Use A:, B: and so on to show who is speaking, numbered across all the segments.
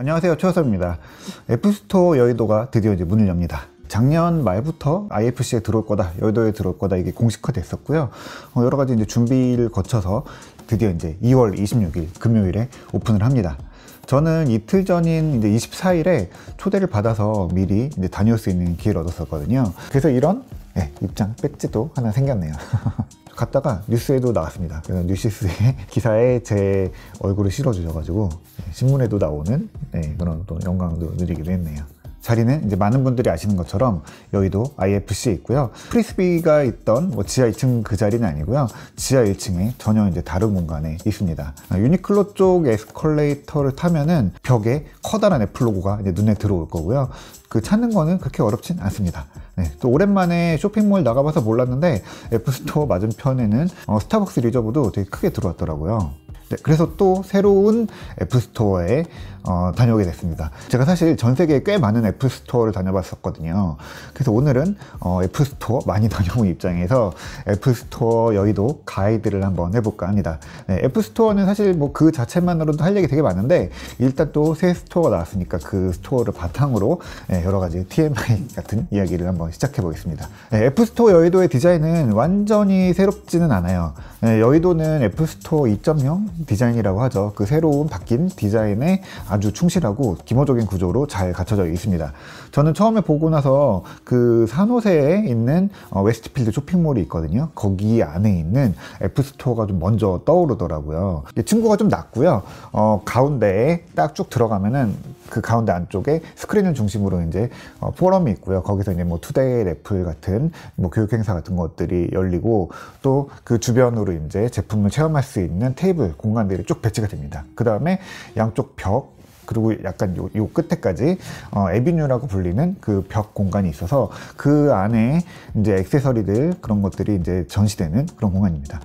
A: 안녕하세요, 최호섭입니다. 애플스토어 여의도가 드디어 이제 문을 엽니다. 작년 말부터 IFC에 들어올 거다, 여의도에 들어올 거다, 이게 공식화됐었고요. 여러 가지 이제 준비를 거쳐서 드디어 이제 2월 26일 금요일에 오픈을 합니다. 저는 이틀 전인 이제 24일에 초대를 받아서 미리 이제 다녀올 수 있는 기회를 얻었었거든요. 그래서 이런 입장 배지도 하나 생겼네요. 갔다가 뉴스에도 나왔습니다. 그래서 뉴시스의 기사에 제 얼굴을 실어주셔가지고 신문에도 나오는 그런 또 영광도 누리기도 했네요. 자리는 이제 많은 분들이 아시는 것처럼 여의도 IFC에 있고요. 프리스비가 있던 지하 2층 그 자리는 아니고요. 지하 1층에 전혀 이제 다른 공간에 있습니다. 유니클로 쪽 에스컬레이터를 타면은 벽에 커다란 애플 로고가 이제 눈에 들어올 거고요. 그 찾는 거는 그렇게 어렵진 않습니다. 또 오랜만에 쇼핑몰 나가봐서 몰랐는데 애플스토어 맞은편에는 스타벅스 리저브도 되게 크게 들어왔더라고요. 그래서 또 새로운 애플스토어에 다녀오게 됐습니다. 제가 사실 전 세계에 꽤 많은 애플스토어를 다녀봤었거든요. 그래서 오늘은 애플스토어 많이 다녀온 입장에서 애플스토어 여의도 가이드를 한번 해볼까 합니다. 애플스토어는 사실 뭐 그 자체만으로도 할 얘기 되게 많은데 일단 또 새 스토어가 나왔으니까 그 스토어를 바탕으로 여러 가지 TMI 같은 이야기를 한번 시작해 보겠습니다. 애플스토어 여의도의 디자인은 완전히 새롭지는 않아요. 여의도는 애플스토어 2.0 디자인이라고 하죠. 그 새로운 바뀐 디자인에 아주 충실하고 기모적인 구조로 잘 갖춰져 있습니다. 저는 처음에 보고 나서 그 산호세에 있는 웨스트필드 쇼핑몰이 있거든요. 거기 안에 있는 애플스토어가 좀 먼저 떠오르더라고요. 층고가 좀 낮고요. 가운데에 딱 쭉 들어가면은 그 가운데 안쪽에 스크린을 중심으로 이제 포럼이 있고요. 거기서 이제 뭐 투데이 애플 같은 뭐 교육 행사 같은 것들이 열리고 또 그 주변으로 이제 제품을 체험할 수 있는 테이블 공간들이 쭉 배치가 됩니다. 그 다음에 양쪽 벽 그리고 약간 요 끝에까지 에비뉴라고 불리는 그 벽 공간이 있어서 그 안에 이제 액세서리들 그런 것들이 이제 전시되는 그런 공간입니다.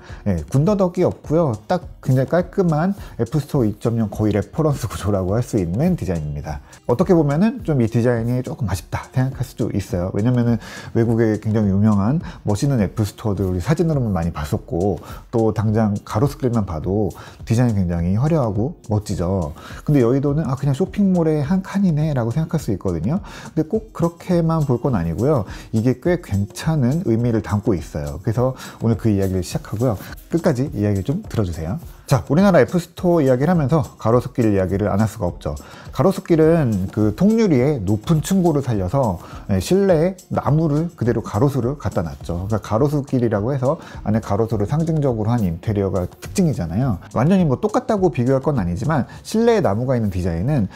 A: 군더더기 없고요. 딱 굉장히 깔끔한 애플스토어 2.0 거의 레퍼런스 구조라고 할 수 있는 디자인입니다. 어떻게 보면은 좀 이 디자인이 조금 아쉽다 생각할 수도 있어요. 왜냐면은 외국에 굉장히 유명한 멋있는 애플스토어들 우리 사진으로만 많이 봤었고 또 당장 가로수길만 봐도 디자인이 굉장히 화려하고 멋지죠. 근데 여의도는 그냥 쇼핑몰의 한 칸이네 라고 생각할 수 있거든요. 근데 꼭 그렇게만 볼 건 아니고요. 이게 꽤 괜찮은 의미를 담고 있어요. 그래서 오늘 그 이야기를 시작하고요. 끝까지 이야기를 좀 들어주세요. 자, 우리나라 애플스토어 이야기를 하면서 가로수길 이야기를 안 할 수가 없죠. 가로수길은 그 통유리에 높은 층고를 살려서 실내에 나무를 그대로 가로수를 갖다 놨죠. 그러니까 가로수길이라고 해서 안에 가로수를 상징적으로 한 인테리어가 특징이잖아요. 완전히 뭐 똑같다고 비교할 건 아니지만 실내에 나무가 있는 디자인은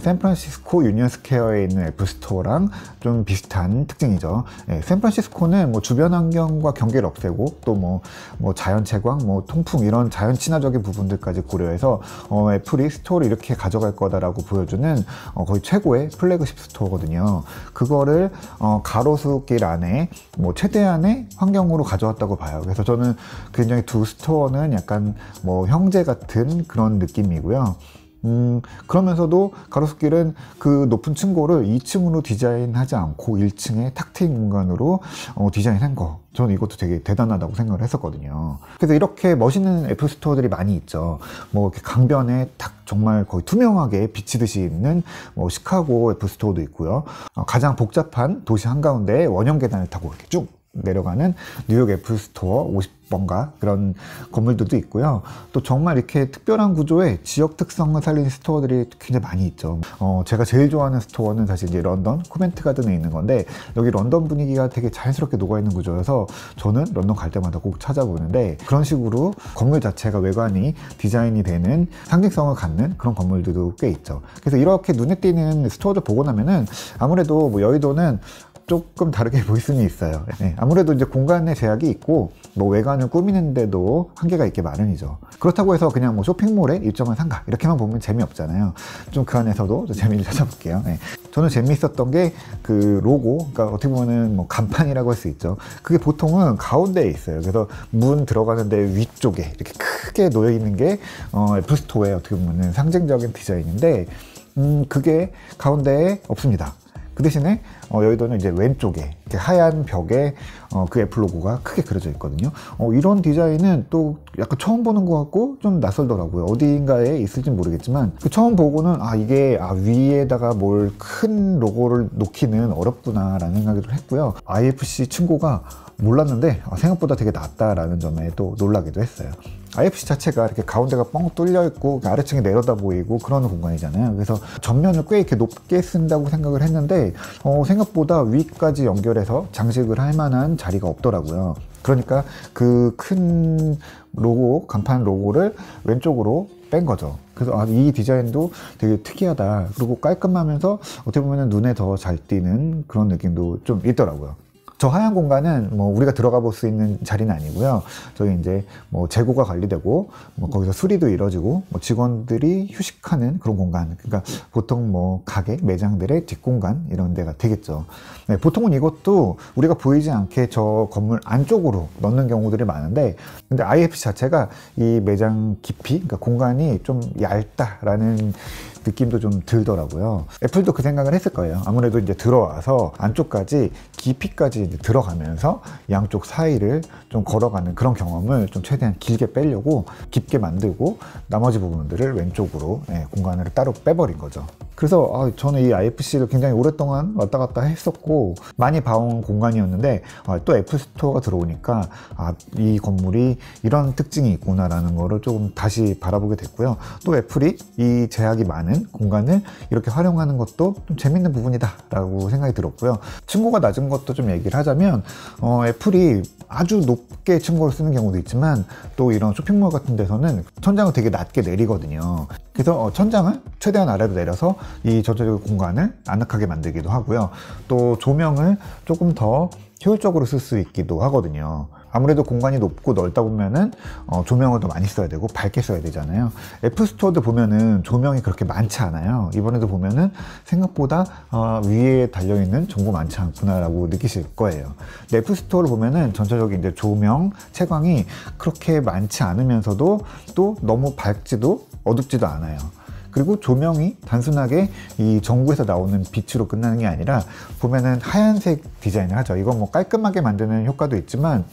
A: 샌프란시스코 유니언 스퀘어에 있는 애플스토어랑 좀 비슷한 특징이죠. 샌프란시스코는 뭐 주변 환경과 경계를 없애고 또 뭐 자연 채광, 뭐 통풍 이런 자연 친화적인 부분들까지 고려해서 애플이 스토어를 이렇게 가져갈 거다라고 보여주는 거의 최고의 플래그십 스토어거든요. 그거를 가로수길 안에 뭐 최대한의 환경으로 가져왔다고 봐요. 그래서 저는 굉장히 두 스토어는 약간 뭐 형제 같은 그런 느낌이고요. 그러면서도 가로수길은 그 높은 층고를 2층으로 디자인하지 않고 1층에 탁 트인 공간으로 디자인한 거, 저는 이것도 되게 대단하다고 생각을 했었거든요. 그래서 이렇게 멋있는 애플 스토어들이 많이 있죠. 뭐 이렇게 강변에 딱 정말 거의 투명하게 비치듯이 있는 뭐 시카고 애플 스토어도 있고요. 가장 복잡한 도시 한가운데에 원형 계단을 타고 이렇게 쭉 내려가는 뉴욕 애플스토어 50번가 그런 건물들도 있고요. 또 정말 이렇게 특별한 구조의 지역 특성을 살린 스토어들이 굉장히 많이 있죠. 제가 제일 좋아하는 스토어는 사실 이제 런던 코벤트 가든에 있는 건데 여기 런던 분위기가 되게 자연스럽게 녹아있는 구조여서 저는 런던 갈 때마다 꼭 찾아보는데 그런 식으로 건물 자체가 외관이 디자인이 되는 상징성을 갖는 그런 건물들도 꽤 있죠. 그래서 이렇게 눈에 띄는 스토어들 보고 나면은 아무래도 뭐 여의도는 조금 다르게 보일 수는 있어요. 아무래도 이제 공간의 제약이 있고 뭐 외관을 꾸미는데도 한계가 있게 마련이죠. 그렇다고 해서 그냥 뭐 쇼핑몰에 입점한 상가 이렇게만 보면 재미없잖아요. 좀 그 안에서도 재미를 찾아볼게요. 저는 재미있었던 게 그 로고, 그러니까 어떻게 보면은 뭐 간판이라고 할 수 있죠. 그게 보통은 가운데에 있어요. 그래서 문 들어가는데 위쪽에 이렇게 크게 놓여 있는 게 애플스토어의 어떻게 보면은 상징적인 디자인인데 그게 가운데에 없습니다. 그 대신에 여의도는 이제 왼쪽에 이렇게 하얀 벽에 그 애플 로고가 크게 그려져 있거든요. 이런 디자인은 또 약간 처음 보는 것 같고 좀 낯설더라고요. 어디인가에 있을지 모르겠지만 처음 보고는 이게 위에다가 뭘 큰 로고를 놓기는 어렵구나 라는 생각을 했고요. IFC 층고가 몰랐는데 생각보다 되게 낮다라는 점에 또 놀라기도 했어요. IFC 자체가 이렇게 가운데가 뻥 뚫려 있고 아래층이 내려다 보이고 그런 공간이잖아요. 그래서 전면을 꽤 이렇게 높게 쓴다고 생각을 했는데 생각보다 위까지 연결해서 장식을 할 만한 자리가 없더라고요. 그러니까 그 큰 로고, 간판 로고를 왼쪽으로 뺀 거죠. 그래서 이 디자인도 되게 특이하다. 그리고 깔끔하면서 어떻게 보면 눈에 더 잘 띄는 그런 느낌도 좀 있더라고요. 저 하얀 공간은 우리가 들어가 볼 수 있는 자리는 아니고요. 저희 이제 재고가 관리되고 거기서 수리도 이루어지고 직원들이 휴식하는 그런 공간. 그러니까 보통 가게, 매장들의 뒷공간 이런 데가 되겠죠. 네, 보통은 이것도 우리가 보이지 않게 저 건물 안쪽으로 넣는 경우들이 많은데, 근데 IFC 자체가 이 매장 깊이, 그러니까 공간이 좀 얇다라는 느낌도 좀 들더라고요. 애플도 그 생각을 했을 거예요. 아무래도 이제 들어와서 안쪽까지 깊이까지 이제 들어가면서 양쪽 사이를 좀 걸어가는 그런 경험을 좀 최대한 길게 빼려고 깊게 만들고 나머지 부분들을 왼쪽으로 공간을 따로 빼버린 거죠. 그래서 저는 이 IFC를 굉장히 오랫동안 왔다 갔다 했었고 많이 봐온 공간이었는데 또 애플 스토어가 들어오니까 이 건물이 이런 특징이 있구나라는 거를 조금 다시 바라보게 됐고요. 또 애플이 이 제약이 많은 공간을 이렇게 활용하는 것도 좀 재밌는 부분이다 라고 생각이 들었고요. 층고가 낮은 것도 좀 얘기를 하자면 애플이 아주 높게 층고를 쓰는 경우도 있지만 또 이런 쇼핑몰 같은 데서는 천장을 되게 낮게 내리거든요. 그래서 천장을 최대한 아래로 내려서 이 전체적인 공간을 아늑하게 만들기도 하고요. 또 조명을 조금 더 효율적으로 쓸 수 있기도 하거든요. 아무래도 공간이 높고 넓다 보면은 조명을 더 많이 써야 되고 밝게 써야 되잖아요. 애플 스토어도 보면은 조명이 그렇게 많지 않아요. 이번에도 보면은 생각보다 위에 달려있는 정보 많지 않구나 라고 느끼실 거예요. 근데 애플 스토어를 보면은 전체적인 이제 조명, 채광이 그렇게 많지 않으면서도 또 너무 밝지도 어둡지도 않아요. 그리고 조명이 단순하게 이 전구에서 나오는 빛으로 끝나는 게 아니라 보면은 하얀색 디자인을 하죠. 이건 깔끔하게 만드는 효과도 있지만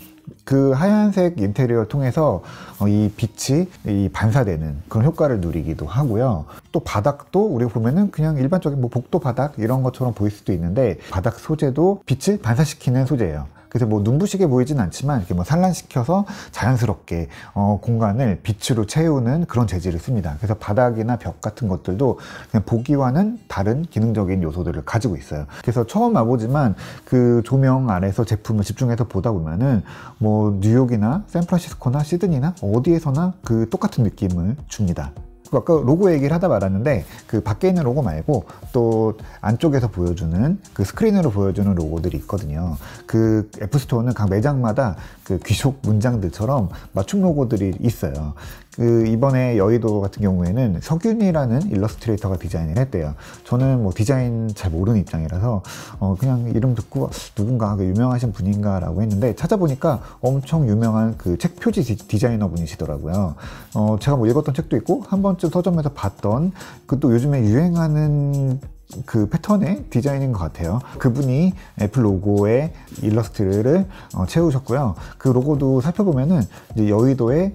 A: 그 하얀색 인테리어를 통해서 이 빛이 반사되는 그런 효과를 누리기도 하고요. 또 바닥도 우리가 보면은 그냥 일반적인 복도 바닥 이런 것처럼 보일 수도 있는데 바닥 소재도 빛을 반사시키는 소재예요. 그래서 눈부시게 보이진 않지만 이렇게 산란시켜서 자연스럽게 공간을 빛으로 채우는 그런 재질을 씁니다. 그래서 바닥이나 벽 같은 것들도 그냥 보기와는 다른 기능적인 요소들을 가지고 있어요. 그래서 처음 와보지만 그 조명 아래서 제품을 집중해서 보다 보면은 뉴욕이나 샌프란시스코나 시드니나 어디에서나 그 똑같은 느낌을 줍니다. 아까 로고 얘기를 하다 말았는데 그 밖에 있는 로고 말고 또 안쪽에서 보여주는 그 스크린으로 보여주는 로고들이 있거든요. 그 애플스토어는 각 매장마다 그 귀족 문장들처럼 맞춤 로고들이 있어요. 그 이번에 여의도 같은 경우에는 석윤이라는 일러스트레이터가 디자인을 했대요. 저는 디자인 잘 모르는 입장이라서 그냥 이름 듣고 누군가 유명하신 분인가 라고 했는데 찾아보니까 엄청 유명한 그 책 표지 디자이너 분이시더라고요. 제가 읽었던 책도 있고 한 번쯤 서점에서 봤던 그 또 요즘에 유행하는 그 패턴의 디자인인 것 같아요. 그분이 애플 로고의 일러스트를 채우셨고요. 그 로고도 살펴보면은 이제 여의도의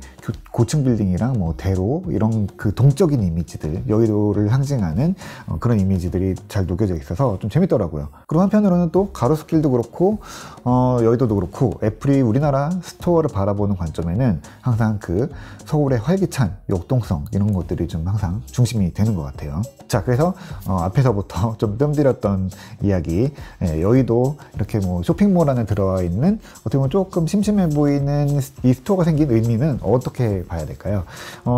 A: 고층 빌딩이랑 대로 이런 그 동적인 이미지들, 여의도를 상징하는 그런 이미지들이 잘 녹여져 있어서 좀 재밌더라고요. 그리고 한편으로는 또 가로수길도 그렇고 여의도도 그렇고 애플이 우리나라 스토어를 바라보는 관점에는 항상 그 서울의 활기찬 역동성 이런 것들이 좀 항상 중심이 되는 것 같아요. 자, 그래서 앞에서부터 좀 뜸들였던 이야기, 여의도 이렇게 쇼핑몰 안에 들어와 있는 어떻게 보면 조금 심심해 보이는 이 스토어가 생긴 의미는 어떻게 봐야 될까요?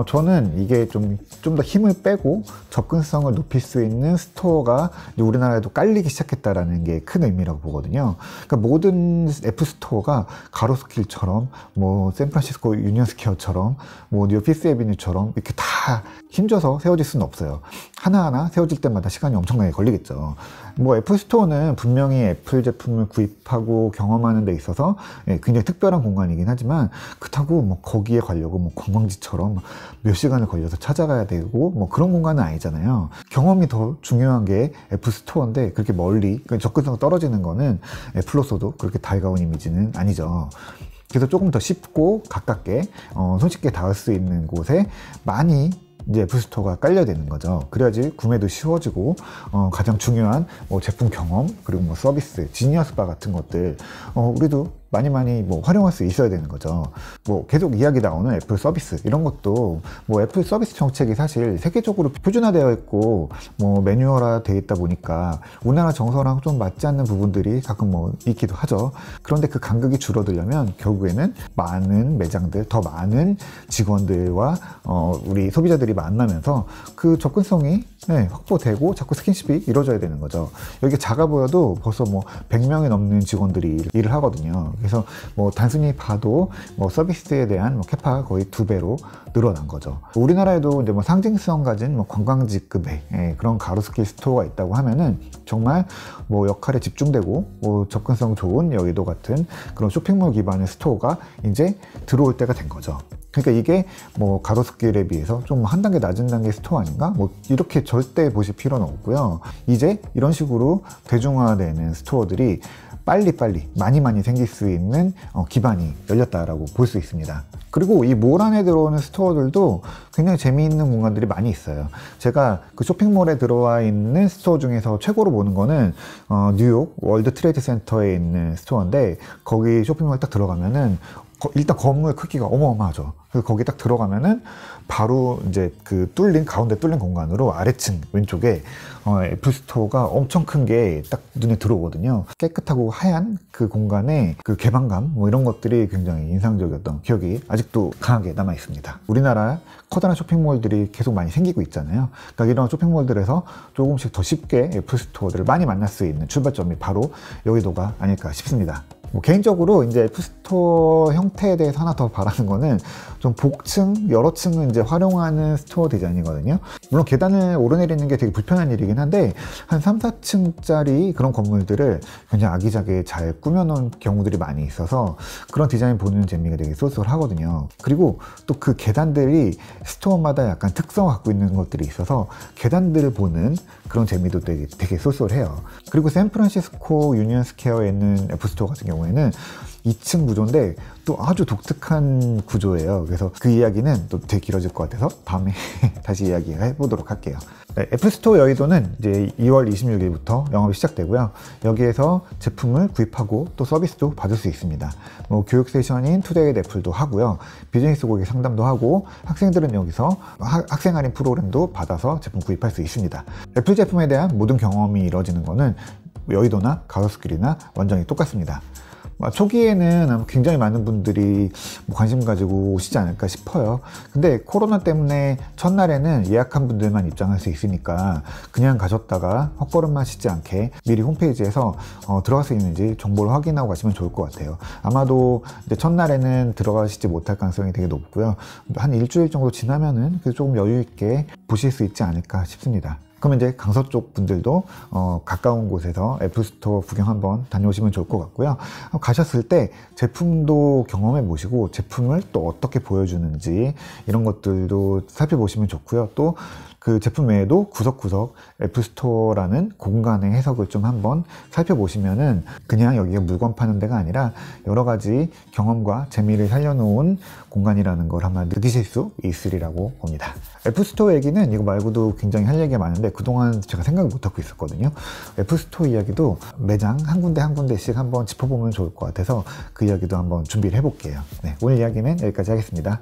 A: 저는 이게 좀 더 힘을 빼고 접근성을 높일 수 있는 스토어가 우리나라에도 깔리기 시작했다라는 있다라는 게 큰 의미라고 보거든요. 그러니까 모든 앱스토어가 가로수길처럼 뭐 샌프란시스코 유니언 스퀘어처럼 뭐 뉴욕 피스 애비뉴처럼 이렇게 다 힘줘서 세워질 수는 없어요. 하나하나 세워질 때마다 시간이 엄청나게 걸리겠죠. 뭐 애플스토어는 분명히 애플 제품을 구입하고 경험하는 데 있어서 굉장히 특별한 공간이긴 하지만 그렇다고 뭐 거기에 가려고 뭐 관광지처럼 몇 시간을 걸려서 찾아가야 되고 뭐 그런 공간은 아니잖아요. 경험이 더 중요한 게 애플스토어인데 그렇게 멀리 접근성 떨어지는 거는 애플로서도 그렇게 달가운 이미지는 아니죠. 그래서 조금 더 쉽고 가깝게 손쉽게 닿을 수 있는 곳에 많이 이제 애플스토어가 깔려야 되는 거죠. 그래야지 구매도 쉬워지고 가장 중요한 뭐 제품 경험 그리고 뭐 서비스, 지니어스 바 같은 것들 우리도 많이 뭐 활용할 수 있어야 되는 거죠. 뭐 계속 이야기 나오는 애플 서비스 이런 것도 뭐 애플 서비스 정책이 사실 세계적으로 표준화되어 있고 뭐 매뉴얼화 되어 있다 보니까 우리나라 정서랑 좀 맞지 않는 부분들이 가끔 뭐 있기도 하죠. 그런데 그 간극이 줄어들려면 결국에는 많은 매장들, 더 많은 직원들과 우리 소비자들이 만나면서 그 접근성이 확보되고 자꾸 스킨십이 이루어져야 되는 거죠. 여기 작아 보여도 벌써 뭐 100명이 넘는 직원들이 일을 하거든요. 그래서 뭐 단순히 봐도 뭐 서비스에 대한 뭐 캐파가 거의 2배로 늘어난 거죠. 우리나라에도 이제 뭐 상징성 가진 뭐 관광지급의 그런 가로수길 스토어가 있다고 하면은 정말 뭐 역할에 집중되고 뭐 접근성 좋은 여의도 같은 그런 쇼핑몰 기반의 스토어가 이제 들어올 때가 된 거죠. 그러니까 이게 뭐 가로수길에 비해서 좀 한 단계 낮은 단계 스토어 아닌가? 뭐 이렇게 절대 보실 필요는 없고요. 이제 이런 식으로 대중화되는 스토어들이 빨리 많이 생길 수 있는 기반이 열렸다라고 볼 수 있습니다. 그리고 이 몰 안에 들어오는 스토어들도 굉장히 재미있는 공간들이 많이 있어요. 제가 그 쇼핑몰에 들어와 있는 스토어 중에서 최고로 보는 거는 뉴욕 월드 트레이드 센터에 있는 스토어인데 거기 쇼핑몰 딱 들어가면은 일단 건물 크기가 어마어마하죠. 그래서 거기 딱 들어가면은 바로 이제 그 가운데 뚫린 공간으로 아래층 왼쪽에 애플스토어가 엄청 큰 게 딱 눈에 들어오거든요. 깨끗하고 하얀 그 공간에 그 개방감 뭐 이런 것들이 굉장히 인상적이었던 기억이 아직도 강하게 남아 있습니다. 우리나라 커다란 쇼핑몰들이 계속 많이 생기고 있잖아요. 그러니까 이런 쇼핑몰들에서 조금씩 더 쉽게 애플스토어들을 많이 만날 수 있는 출발점이 바로 여의도가 아닐까 싶습니다. 뭐 개인적으로 이제 애플스토어 형태에 대해서 하나 더 바라는 거는 좀 복층, 여러 층을 이제 활용하는 스토어 디자인이거든요. 물론 계단을 오르내리는 게 되게 불편한 일이긴 한데 한 3, 4층짜리 그런 건물들을 굉장히 아기자기하게 잘 꾸며놓은 경우들이 많이 있어서 그런 디자인 보는 재미가 되게 쏠쏠하거든요. 그리고 또 그 계단들이 스토어마다 약간 특성을 갖고 있는 것들이 있어서 계단들을 보는 그런 재미도 되게 쏠쏠해요. 그리고 샌프란시스코 유니언 스퀘어에 있는 애플스토어 같은 경우에는 2층 구조인데 또 아주 독특한 구조예요. 그래서 그 이야기는 또 되게 길어질 것 같아서 다음에 다시 이야기해 보도록 할게요. 네, 애플스토어 여의도는 이제 2월 26일부터 영업이 시작되고요. 여기에서 제품을 구입하고 또 서비스도 받을 수 있습니다. 뭐 교육 세션인 투데이 애플도 하고요. 비즈니스 고객 상담도 하고 학생들은 여기서 학생 할인 프로그램도 받아서 제품 구입할 수 있습니다. 애플 제품에 대한 모든 경험이 이루어지는 거는 여의도나 가로수길이나 완전히 똑같습니다. 초기에는 굉장히 많은 분들이 관심 가지고 오시지 않을까 싶어요. 근데 코로나 때문에 첫날에는 예약한 분들만 입장할 수 있으니까 그냥 가셨다가 헛걸음 하시지 않게 미리 홈페이지에서 들어갈 수 있는지 정보를 확인하고 가시면 좋을 것 같아요. 아마도 이제 첫날에는 들어가시지 못할 가능성이 되게 높고요. 한 일주일 정도 지나면은 조금 여유 있게 보실 수 있지 않을까 싶습니다. 그러면 이제 강서 쪽 분들도 가까운 곳에서 애플스토어 구경 한번 다녀오시면 좋을 것 같고요. 가셨을 때 제품도 경험해 보시고 제품을 또 어떻게 보여주는지 이런 것들도 살펴보시면 좋고요. 또 그 제품 외에도 구석구석 애플스토어라는 공간의 해석을 좀 한번 살펴보시면은 그냥 여기가 물건 파는 데가 아니라 여러 가지 경험과 재미를 살려놓은 공간이라는 걸 한번 느끼실 수 있으리라고 봅니다. 애플스토어 얘기는 이거 말고도 굉장히 할 얘기가 많은데 그동안 제가 생각을 못하고 있었거든요. 애플스토어 이야기도 매장 한 군데씩 한번 짚어보면 좋을 것 같아서 그 이야기도 한번 준비를 해볼게요. 네, 오늘 이야기는 여기까지 하겠습니다.